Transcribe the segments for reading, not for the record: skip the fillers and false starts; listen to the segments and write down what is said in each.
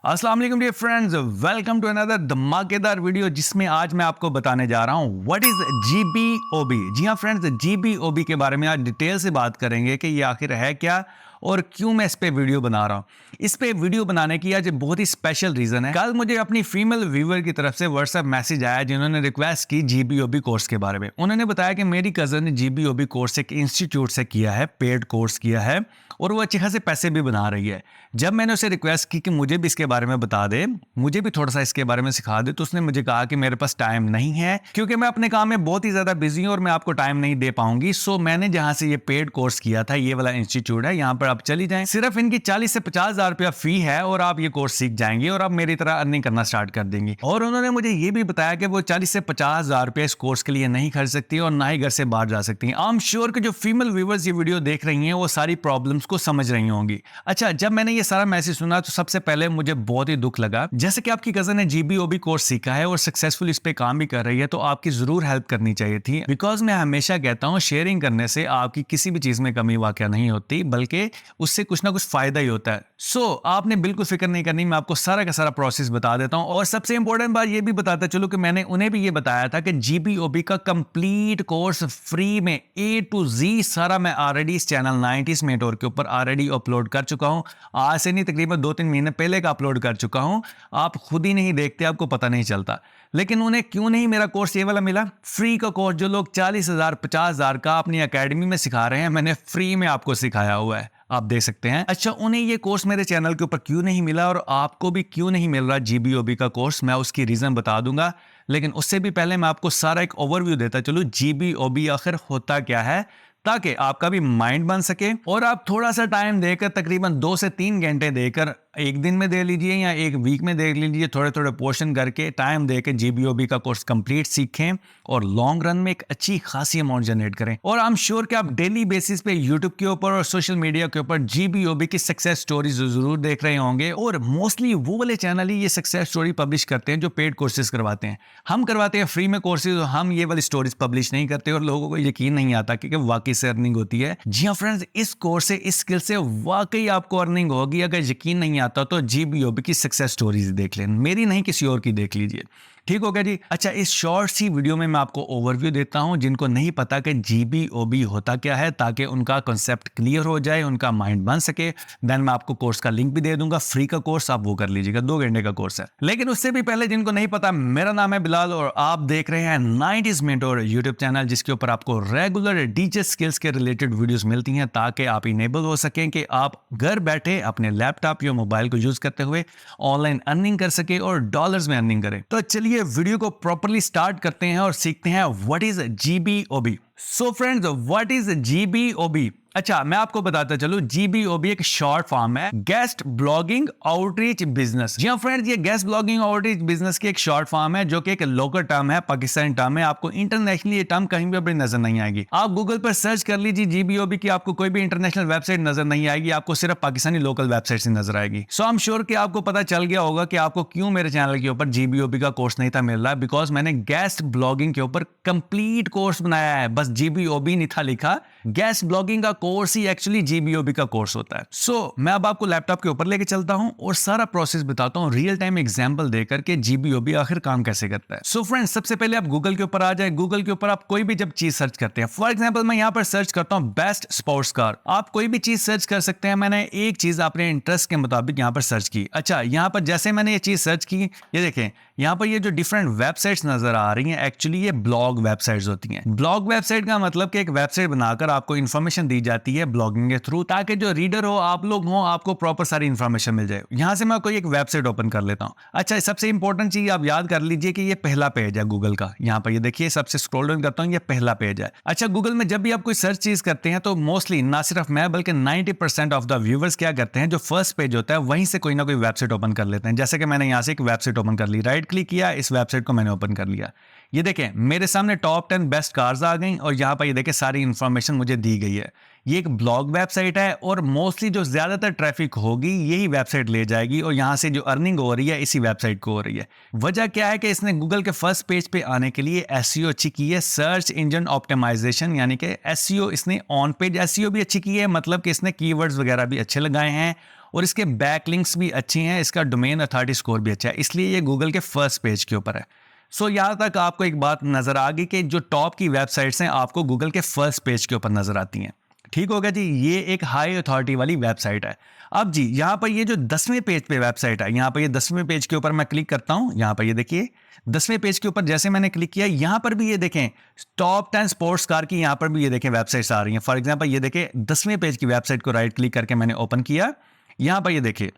अस्सलाम वालेकुम dear friends, welcome to another धमाकेदार वीडियो जिसमें आज मैं आपको बताने जा रहा हूं व्हाट इज जीबीओबी। जी हाँ फ्रेंड्स, जीबीओबी के बारे में आज डिटेल से बात करेंगे कि ये आखिर है क्या और क्यों मैं इस पे वीडियो बना रहा हूं। इस पे वीडियो बनाने की आज बहुत ही स्पेशल रीजन है। कल मुझे अपनी फीमेल व्यूअर की तरफ से व्हाट्सएप मैसेज आया जिन्होंने रिक्वेस्ट की जीबीओबी कोर्स के बारे में। उन्होंने बताया कि मेरी कजन ने जीबीओबी कोर्स एक इंस्टीट्यूट से किया है, पेड कोर्स किया है और वो अच्छे खासे पैसे भी बना रही है। जब मैंने उसे रिक्वेस्ट की कि मुझे भी इसके बारे में बता दे, मुझे भी थोड़ा सा इसके बारे में सिखा दे, तो उसने मुझे कहा कि मेरे पास टाइम नहीं है क्योंकि मैं अपने काम में बहुत ही ज्यादा बिजी हूं और मैं आपको टाइम नहीं दे पाऊंगी। सो मैंने जहां से ये पेड कोर्स किया था, ये वाला इंस्टीट्यूट है, यहाँ पर आप चली जाएं। सिर्फ इनकी 40 से 50 हजार रुपया फी है और आप ये कोर्स सीख जाएंगे और आप मेरी तरह अर्निंग करना स्टार्ट कर देंगे। और उन्होंने मुझे ये भी बताया कि वो 40 से 50 हजार रुपया इस कोर्स के लिए नहीं खर्च सकती और ना ही घर से बाहर जा सकती हैं। आई एम श्योर कि जो फीमेल व्यूअर्स ये वीडियो देख रही हैं वो सारी प्रॉब्लम्स को समझ रही होंगी। अच्छा, जब मैंने ये सारा मैसेज सुना तो सबसे पहले मुझे बहुत ही दुख लगा। जैसे कि आपकी कजन ने जीबीओबी कोर्स सीखा है और सक्सेसफुल इस पे काम भी कर रही है, तो आपकी जरूर हेल्प करनी चाहिए थी। बिकॉज मैं हमेशा कहता हूँ शेयरिंग करने से आपकी किसी भी चीज में कमी वाकया नहीं होती, बल्कि उससे कुछ ना कुछ फायदा ही होता है। सो आपने बिल्कुल फिक्र नहीं करनी, मैं आपको सारा का सारा प्रोसेस बता देता हूँ। और सबसे इंपॉर्टेंट बात ये भी बताता चलो कि मैंने उन्हें भी ये बताया था कि जीबीओबी का कंप्लीट कोर्स फ्री में A to Z सारा मैं ऑलरेडी इस चैनल 90s मेंटोर के ऊपर ऑलरेडी अपलोड कर चुका हूं। आज से नहीं, तकरीबन 2-3 महीने पहले का अपलोड कर चुका हूं। आप खुद ही नहीं देखते, आपको पता नहीं चलता। लेकिन उन्हें क्यों नहीं मेरा कोर्स ये वाला मिला, फ्री का कोर्स जो लोग 40,000 50,000 का अपनी एकेडमी में सिखा रहे हैं, मैंने फ्री में आपको सिखाया हुआ है, आप देख सकते हैं। अच्छा, उन्हें ये कोर्स मेरे चैनल के ऊपर क्यों नहीं मिला और आपको भी क्यों नहीं मिल रहा जीबीओबी का कोर्स, मैं उसकी रीजन बता दूंगा। लेकिन उससे भी पहले मैं आपको सारा एक ओवरव्यू देता चलूं जीबीओबी आखिर होता क्या है, ताकि आपका भी माइंड बन सके और आप थोड़ा सा टाइम देकर, तकरीबन 2 से 3 घंटे देकर, एक दिन में दे लीजिए या एक वीक में देख लीजिए, थोड़े थोड़े पोर्शन करके टाइम देकर जीबीओबी का कोर्स कंप्लीट सीखें और लॉन्ग रन में एक अच्छी खासी अमाउंट जनरेट करें। और आई एम श्योर कि आप डेली बेसिस पे यूट्यूब के ऊपर और सोशल मीडिया के ऊपर जीबीओबी की सक्सेस स्टोरीज जरूर देख रहे होंगे। और मोस्टली वो वाले चैनल ही ये सक्सेस स्टोरी पब्लिश करते हैं जो पेड कोर्सेज करवाते हैं। हम करवाते हैं फ्री में कोर्सेज, हम ये वाली स्टोरीज पब्लिश नहीं करते और लोगों को यकीन नहीं आता कि वाकई से अर्निंग होती है। जी हाँ फ्रेंड्स, इस कोर्स से, इस स्किल से वाकई आपको अर्निंग होगी। अगर यकीन नहीं आता तो जीबीओबी की सक्सेस स्टोरीज देख लें, मेरी नहीं किसी और की देख लीजिए। ठीक हो गया जी। अच्छा, इस शॉर्ट सी वीडियो में मैं आपको ओवरव्यू देता हूं जिनको नहीं पता कि जीबीओबी होता क्या है, ताकि उनका कॉन्सेप्ट क्लियर हो जाए, उनका माइंड बन सके। देन मैं आपको कोर्स का लिंक भी दे दूंगा, फ्री का कोर्स, आप वो कर लीजिएगा, 2 घंटे का कोर्स है। लेकिन उससे भी पहले जिनको नहीं पता, मेरा नाम है बिलाल और आप देख रहे हैं 90s मेंटोर यूट्यूब चैनल, जिसके ऊपर आपको रेगुलर डीजे स्किल्स के रिलेटेड वीडियोस मिलती हैं ताकि आप इनेबल हो सकें कि आप घर बैठे अपने लैपटॉप या मोबाइल को यूज करते हुए ऑनलाइन अर्निंग कर सके और डॉलर्स में अर्निंग करें। तो चलिए वीडियो को प्रॉपर्ली स्टार्ट करते हैं और सीखते हैं what is GBOB. So friends, what is GBOB? अच्छा, मैं आपको बताता चलूं, जीबीओबी एक शॉर्ट फॉर्म है, गेस्ट ब्लॉगिंग आउटरीच बिजनेस। जी हाँ फ्रेंड्स, ये गेस्ट ब्लॉगिंग आउटरीच बिजनेस की एक शॉर्ट फॉर्म है जो कि एक लोकल टर्म है, पाकिस्तानी टर्म है। आपको इंटरनेशनली ये टर्म कहीं भी नजर नहीं आएगी। आप गूगल पर सर्च कर लीजिए जीबीओबी की, आपको कोई भी इंटरनेशनल वेबसाइट नजर नहीं आएगी, आपको सिर्फ पाकिस्तानी लोकल वेबसाइट से नजर आएगी। सो आई एम श्योर कि आपको पता चल गया होगा कि आपको क्यों मेरे चैनल के ऊपर जीबीओबी का कोर्स नहीं था मिल रहा, बिकॉज मैंने गेस्ट ब्लॉगिंग के ऊपर कंप्लीट कोर्स बनाया है। बस जीबीओबी नहीं था लिखा, गेस्ट ब्लॉगिंग का कोर्स ही एक्चुअली जीबीओबी का कोर्स होता है। सो मैं अब आपको लैपटॉप के ऊपर लेके चलता हूं और सारा प्रोसेस बताता हूं रियल टाइम एग्जांपल देकर के जीबीओबी आखिर काम कैसे करता है। सो फ्रेंड्स, सबसे पहले आप गूगल के ऊपर आ जाए। गूगल के ऊपर आप कोई भी जब चीज सर्च करते हैं, फॉर एग्जांपल मैं यहां पर सर्च करता हूं बेस्ट स्पोर्ट्स कार, आप कोई भी चीज सर्च कर सकते हैं। मैंने एक चीज अपने इंटरेस्ट के मुताबिक यहां पर सर्च की। अच्छा, यहां पर जैसे मैंने ये चीज सर्च की, ये देखें यहां पर ये जो डिफरेंट वेबसाइट्स नजर आ रही हैं, एक्चुअली ये ब्लॉग वेबसाइट्स होती हैं। ब्लॉग वेबसाइट का मतलब कि एक वेबसाइट बनाकर आपको इंफॉर्मेशन दी जाती है ब्लॉगिंग के थ्रू, ताकि जो रीडर हो, आप लोग हो, आपको प्रॉपर सारी इंफॉर्मेशन मिल जाए। यहां से मैं कोई एक वेबसाइट ओपन कर लेता हूं। अच्छा, सबसे इंपॉर्टेंट चीज आप याद कर लीजिए कि ये पहला पेज है गूगल का। यहां पर ये देखिए, सबसे स्क्रॉल डाउन करता हूं, ये पहला पेज है। अच्छा, गूगल में जब भी आप कोई सर्च चीज करते हैं तो मोस्टली ना सिर्फ मैं बल्कि 90% ऑफ द व्यूवर्स क्या करते हैं, जो फर्स्ट पेज होता है वहीं से कोई ना कोई वेबसाइट ओपन कर लेते हैं। जैसे कि मैंने यहां से एक वेबसाइट ओपन कर ली, राइट क्लिक किया, इस वेबसाइट को मैंने ओपन कर लिया। ये देखें मेरे सामने टॉप 10 बेस्ट कार्स आ गई और यहाँ पर ये देखें सारी इंफॉर्मेशन मुझे दी गई है। ये एक ब्लॉग वेबसाइट है और मोस्टली जो ज्यादातर ट्रैफिक होगी यही वेबसाइट ले जाएगी और यहाँ से जो अर्निंग हो रही है इसी वेबसाइट को हो रही है। वजह क्या है कि इसने गूगल के फर्स्ट पेज पे आने के लिए एसईओ अच्छी की है, सर्च इंजन ऑप्टिमाइजेशन, यानी कि एसईओ इसने ऑन पेज एसईओ भी अच्छी की है, मतलब कि इसने कीवर्ड्स वगैरह भी अच्छे लगाए हैं और इसके बैक लिंक्स भी अच्छी हैं, इसका डोमेन अथॉरिटी स्कोर भी अच्छा है, इसलिए ये गूगल के फर्स्ट पेज के ऊपर है। सो यहाँ तक आपको एक बात नजर आ गई कि जो टॉप की वेबसाइट्स हैं आपको गूगल के फर्स्ट पेज के ऊपर नजर आती हैं। ठीक होगा जी, ये एक हाई अथॉरिटी वाली वेबसाइट है। अब जी यहाँ पर ये जो 10वें पेज पे वेबसाइट है, यहाँ पर ये 10वें पेज के ऊपर मैं क्लिक करता हूँ, यहाँ पर ये देखिए 10वें पेज के ऊपर जैसे मैंने क्लिक किया, यहाँ पर भी ये देखें टॉप 10 स्पोर्ट्स कार की यहाँ पर भी ये देखें वेबसाइट्स आ रही हैं। फॉर एग्जांपल ये देखें 10वें पेज की वेबसाइट को राइट क्लिक करके मैंने ओपन किया, यहाँ पर ये देखिए,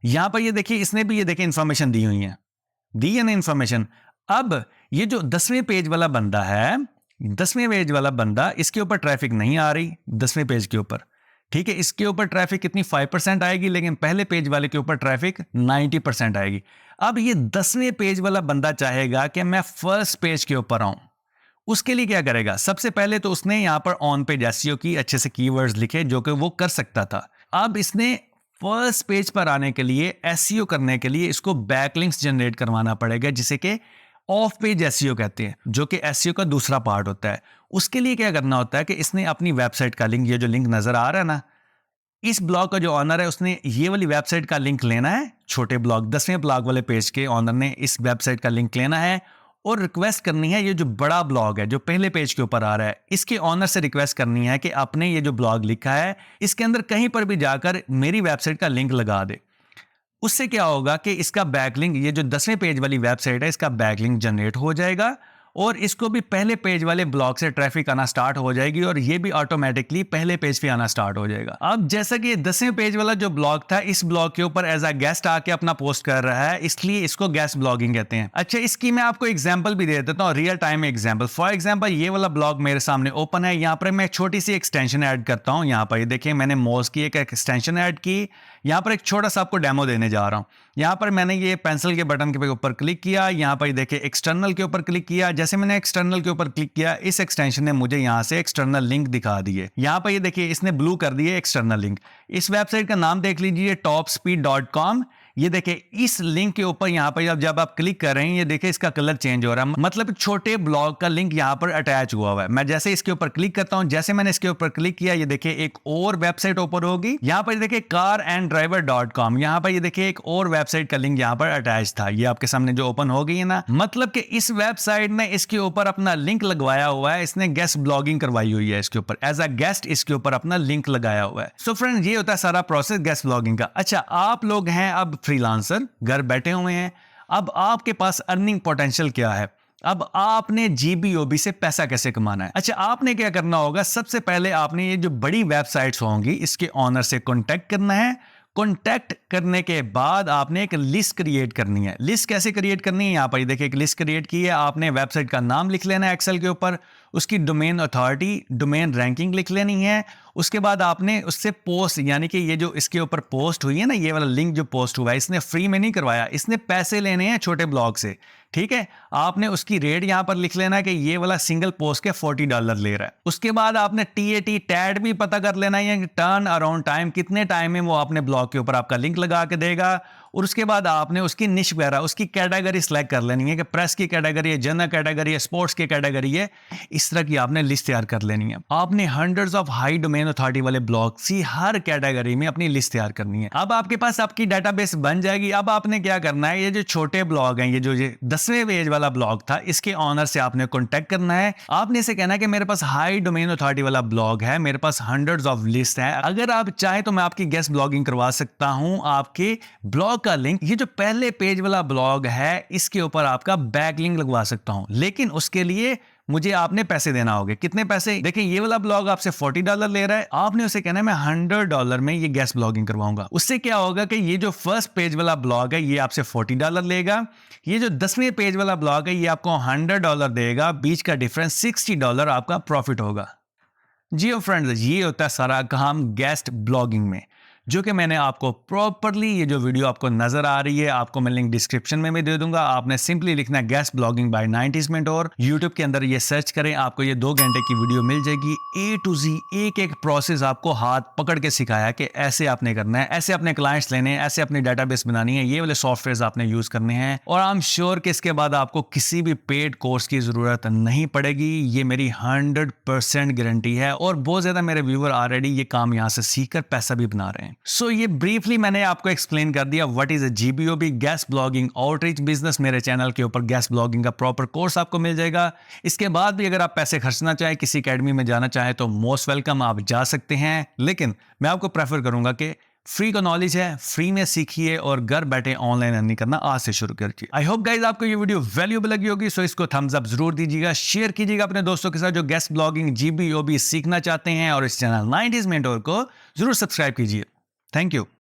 यहाँ पर ये देखिए इसने भी ये देखें इंफॉर्मेशन दी हुई है, दी है ना इंफॉर्मेशन। अब ये जो 10वें पेज वाला बंदा है, 10वें पेज वाला बंदा, इसके ऊपर ट्रैफिक नहीं आ रही 10वें पेज के ऊपर, ठीक है, इसके ऊपर ट्रैफिक कितनी 5% आएगी, लेकिन पहले पेज वाले के ऊपर ट्रैफिक 90% आएगी। अब ये 10वें पेज वाला बंदा चाहेगा कि मैं फर्स्ट पेज के ऊपर आऊं, उसके लिए क्या करेगा? सबसे पहले तो उसने यहां पर ऑन पेज एसईओ की अच्छे से कीवर्ड्स लिखे जो कि वो कर सकता था। अब इसने फर्स्ट पेज पर आने के लिए, एसईओ करने के लिए इसको बैकलिंक्स जनरेट करवाना पड़ेगा, जिसे कि ऑफ पेज एसईओ कहते हैं, जो कि एसईओ का दूसरा पार्ट होता है। उसके लिए क्या करना होता है कि इसने अपनी वेबसाइट का लिंक, ये जो लिंक नजर आ रहा है ना, इस ब्लॉग का जो ऑनर है उसने ये वाली वेबसाइट का लिंक लेना है, छोटे ब्लॉग 10वें ब्लॉग वाले पेज के ऑनर ने इस वेबसाइट का लिंक लेना है और रिक्वेस्ट करनी है, ये जो बड़ा ब्लॉग है जो पहले पेज के ऊपर आ रहा है, इसके ऑनर से रिक्वेस्ट करनी है कि आपने ये जो ब्लॉग लिखा है इसके अंदर कहीं पर भी जाकर मेरी वेबसाइट का लिंक लगा दे। उससे क्या होगा कि इसका बैकलिंक, ये जो 10वें पेज वाली वेबसाइट है, इसका बैकलिंक जनरेट हो जाएगा और इसको भी पहले पेज वाले ब्लॉग से ट्रैफिक आना स्टार्ट हो जाएगी और ये भी ऑटोमेटिकली पहले पेज पे आना स्टार्ट हो जाएगा। अब जैसा कि 10वें पेज वाला जो ब्लॉग था, इस ब्लॉग के ऊपर एज अ गेस्ट आके अपना पोस्ट कर रहा है, इसलिए इसको गेस्ट ब्लॉगिंग कहते हैं। अच्छा, इसकी मैं आपको एग्जांपल भी दे देता हूँ, real time example. For example ये वाला ब्लॉग मेरे सामने ओपन है, यहाँ पर मैं एक छोटी सी एक्सटेंशन ऐड करता हूँ। यहाँ पर देखिए मैंने मोज की एक एक्सटेंशन ऐड की, यहाँ पर एक छोटा सा आपको डेमो देने जा रहा हूँ। यहाँ पर मैंने ये पेंसिल के बटन के ऊपर क्लिक किया, यहाँ पर देखिए एक्सटर्नल के ऊपर क्लिक किया। जैसे मैंने एक्सटर्नल के ऊपर क्लिक किया, इस एक्सटेंशन ने मुझे यहाँ से एक्सटर्नल लिंक दिखा दिए। यहाँ पर ये देखिए इसने ब्लू कर दिए एक्सटर्नल लिंक। इस वेबसाइट का नाम देख लीजिए topspeed.com। ये देखिए इस लिंक के ऊपर यहाँ पर जब आप क्लिक कर रहे हैं, ये देखिए इसका कलर चेंज हो रहा है, मतलब छोटे ब्लॉग का लिंक यहाँ पर अटैच हुआ हुआ है। मैं जैसे इसके ऊपर क्लिक करता हूँ, जैसे मैंने इसके ऊपर क्लिक किया, ये देखिए एक और वेबसाइट ओपन होगी। यहाँ पर देखिए caranddriver.com, यहाँ पर ये देखिए एक और वेबसाइट का लिंक यहाँ पर अटैच था, ये आपके सामने जो ओपन हो गई है ना, मतलब कि इस वेबसाइट ने इसके ऊपर अपना लिंक लगवाया हुआ है, इसने गेस्ट ब्लॉगिंग करवाई हुई है इसके ऊपर, एज अ गेस्ट इसके ऊपर अपना लिंक लगाया हुआ है। सो फ्रेंड्स, ये होता है सारा प्रोसेस गेस्ट ब्लॉगिंग का। अच्छा, आप लोग हैं अब फ्रीलांसर, घर बैठे हुए हैं, अब आपके पास अर्निंग पोटेंशियल क्या है? अब आपने जीबीओबी से पैसा कैसे कमाना है? अच्छा, आपने क्या करना होगा, सबसे पहले आपने ये जो बड़ी वेबसाइट्स होंगी इसके ऑनर से कांटेक्ट करना है। कांटेक्ट करने के बाद आपने एक लिस्ट क्रिएट करनी है। लिस्ट कैसे क्रिएट करनी है? यहाँ पर देखिए एक लिस्ट क्रिएट की है, आपने वेबसाइट का नाम लिख लेना है एक्सेल के ऊपर, उसकी डोमेन अथॉरिटी, डोमेन रैंकिंग लिख लेनी है। उसके बाद आपने उससे पोस्ट, यानी कि ये जो इसके ऊपर पोस्ट हुई है ना, ये वाला लिंक जो पोस्ट हुआ है, इसने फ्री में नहीं करवाया, इसने पैसे लेने हैं छोटे ब्लॉग से, ठीक है। आपने उसकी रेट यहाँ पर लिख लेना है कि ये वाला सिंगल पोस्ट के $40 ले रहा है। उसके बाद आपने TAT टैड भी पता कर लेना है, टर्न अराउंड टाइम, कितने टाइम में वो अपने ब्लॉग के ऊपर आपका लिंक लगा के देगा। और उसके बाद आपने उसकी निश वगैरह, उसकी कैटेगरी सिलेक्ट कर लेनी है कि प्रेस की कैटेगरी है, जनरल कैटेगरी है, स्पोर्ट्स की कैटेगरी है। इस तरह की आपने लिस्ट तैयार कर लेनी है। आपने hundreds of high domain authority वाले ब्लॉग सी हर कैटेगरी में अपनी लिस्ट तैयार करनी है। अब आपके पास आपकी डेटाबेस बन जाएगी। अब आपने क्या करना है, ये जो छोटे ब्लॉग हैं, ये जो 10वें पेज वाला ब्लॉग था, इसके ऑनर से आपने कॉन्टेक्ट करना है। आपने इसे कहना है कि मेरे पास हाई डोमेन अथॉरिटी वाला ब्लॉग है, मेरे पास हंड्रेड्स ऑफ लिस्ट है, अगर आप चाहे तो मैं आपकी गेस्ट ब्लॉगिंग करवा सकता हूं। आपके ब्लॉग का लिंक, ये जो पहले पेज वाला ब्लॉग है, इसके ऊपर आपका बैक लिंक लगवा सकता हूं, लेकिन उसके लिए मुझे आपने पैसे देना होंगे। कितने पैसे? देखिए ये वाला ब्लॉग आपसे $40 ले रहा है, आपने उसे कहना है मैं $100 में ये गेस्ट ब्लॉगिंग करवाऊंगा। उससे क्या होगा कि ये जो फर्स्ट पेज वाला ब्लॉग है ये आपसे $40 लेगा, ये जो 10वें पेज वाला ब्लॉग है ये आपको $100 देगा, बीच का डिफरेंस $60 आपका प्रॉफिट होगा। जी फ्रेंड्स, ये होता है सारा काम गेस्ट ब्लॉगिंग में। जो कि मैंने आपको प्रॉपरली, ये जो वीडियो आपको नजर आ रही है, आपको मैं लिंक डिस्क्रिप्शन में भी दे दूंगा। आपने सिंपली लिखना है guest blogging by 90s mentor, YouTube के अंदर ये सर्च करें, आपको ये 2 घंटे की वीडियो मिल जाएगी। A to Z एक एक प्रोसेस आपको हाथ पकड़ के सिखाया कि ऐसे आपने करना है, ऐसे अपने क्लाइंट्स लेने हैं, ऐसे अपनी डेटाबेस बनानी है, ये वाले सॉफ्टवेयर आपने यूज करने हैं। और आई एम श्योर कि इसके बाद आपको किसी भी पेड कोर्स की जरूरत नहीं पड़ेगी। ये मेरी 100% गारंटी है। और बहुत ज्यादा मेरे व्यूअर ऑलरेडी ये काम यहाँ से सीखकर पैसा भी बना रहे हैं। सो ये ब्रीफली मैंने आपको एक्सप्लेन कर दिया what is GBOB, guest blogging outreach business. मेरे चैनल के ऊपर गेस्ट ब्लॉगिंग का प्रॉपर कोर्स आपको मिल जाएगा। इसके बाद भी अगर आप पैसे खर्चना चाहें, किसी अकेडमी में जाना चाहें, तो मोस्ट वेलकम, आप जा सकते हैं। लेकिन मैं आपको प्रेफर करूंगा कि फ्री का नॉलेज है, फ्री में सीखिए और घर बैठे ऑनलाइन अर्निंग करना आज से शुरू कीजिए। आई होप गाइस आपको ये वीडियो वैल्यूएबल लगी होगी। सो इसको थम्स अप जरूर दीजिएगा, शेयर कीजिएगा अपने दोस्तों के साथ जो गेस्ट ब्लॉगिंग GBOB सीखना चाहते हैं, और इस चैनल 90s मेंटोर को जरूर सब्सक्राइब कीजिए। Thank you.